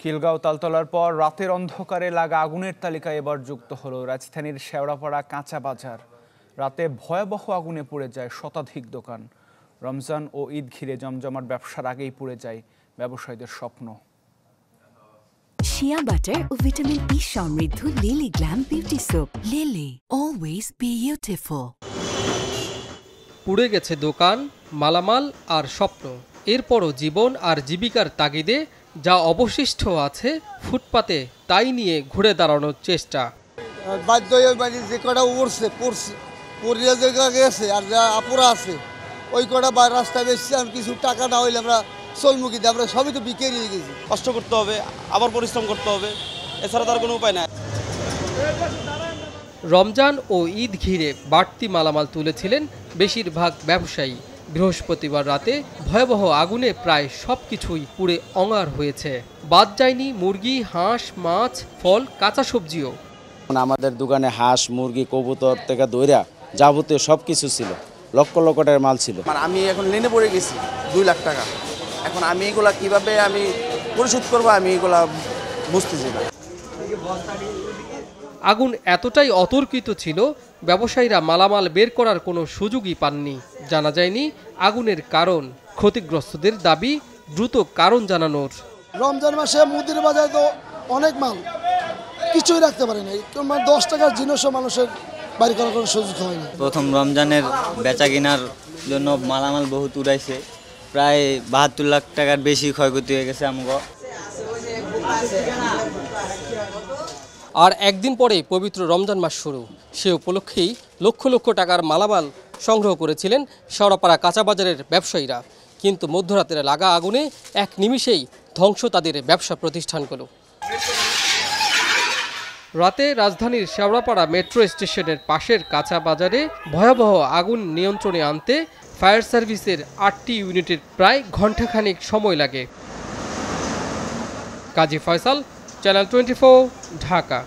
খিলগাঁও তালতলার পর রাতের অন্ধকারে লাগা আগুনের তালিকায় এবার যুক্ত হলো রাজধানীর শেওড়াপাড়া কাঁচা বাজার। রাতে ভয়াবহ আগুনে পুড়ে যায় শতাধিক দোকান। রমজান ও ঈদ ঘিরে জমজমাট ব্যবসার আগেই পুড়ে যায় ব্যবসায়ীদের স্বপ্ন। শিয়া বাটার ও ভিটামিন ই সমৃদ্ধ lily glam beauty soap. Lily, always beautiful. পুড়ে গেছে দোকান, মালামাল আর স্বপ্ন। এরপরও জীবন আর জীবিকার তাগিদে যা অবশিষ্ট আছে ফুটপাতে তাই নিয়ে ঘুরে দাঁড়ানোর চেষ্টা। বাধ্য হয়ে বাড়ি যে কটা পড়ছে পড়িয়া যে গেছে আর যা আপুরা আছে ওই কটা বা রাস্তায় বেশি আর কিছু টাকা না হইলে আমরা চলমুখী দিয়ে আমরা সবই তো বিকে নিয়ে গেছি। কষ্ট করতে হবে, আবার পরিশ্রম করতে হবে, এছাড়া তার কোনো উপায় নাই। রমজান ও ঈদ ঘিরে বাড়তি মালামাল তুলেছিলেন বেশিরভাগ ব্যবসায়ী। বৃহস্পতিবার রাতে ভয়াবহ আগুনে প্রায় সবকিছুই পুড়ে অঙ্গার হয়েছে। বাদ যায়নি মুরগি, হাঁস, মাছ, ফল, কাঁচা সবজিও। আমাদের দোকানে হাঁস, মুরগি, কবুতর থেকে দইরা যাবতীয় সব কিছু ছিল, লক্ষ লক্ষ টাকার মাল ছিল। আমি এখন লেনে পড়ে গেছি 2 লাখ টাকা। এখন আমি এগুলা কিভাবে আমি পরিশোধ করবো আমি এগুলা বুঝতেছি না। আগুন এতটাই অতর্কিত ছিল, ব্যবসায়ীরা মালামাল বের করার কোনো সুযোগই পাননি। জানা যায়নি আগুনের কারণ। ক্ষতিগ্রস্তদের দাবি দ্রুত কারণ জানানোর। রমজান মাসে মুদির বাজারে তো অনেক মাল কিছুই রাখতে পারে নাই। 10 টাকার জিনিসও মানুষের বাড়ি করার কোনো সুযোগ হয়নি। প্রথম রমজানের বেচা কেনার জন্য মালামাল বহুত উড়াইছে, প্রায় 72 লাখ টাকার বেশি ক্ষয়ক্ষতি হয়ে গেছে আমগো। আর একদিন পরে পবিত্র রমজান মাস শুরু। সে উপলক্ষেই লক্ষ লক্ষ টাকার মালামাল সংগ্রহ করেছিলেন শেওড়াপাড়া কাঁচা বাজারের ব্যবসায়ীরা। কিন্তু মধ্যরাতের লাগা আগুনে এক নিমিষেই ধ্বংস তাদের ব্যবসা প্রতিষ্ঠানগুলো। রাতে রাজধানীর শেওড়াপাড়া মেট্রো স্টেশনের পাশের কাঁচা বাজারে ভয়াবহ আগুন নিয়ন্ত্রণে আনতে ফায়ার সার্ভিসের 8টি ইউনিটের প্রায় ঘণ্টাখানেক সময় লাগে। কাজী ফয়সাল, চ্যানেল 24, ঢাকা।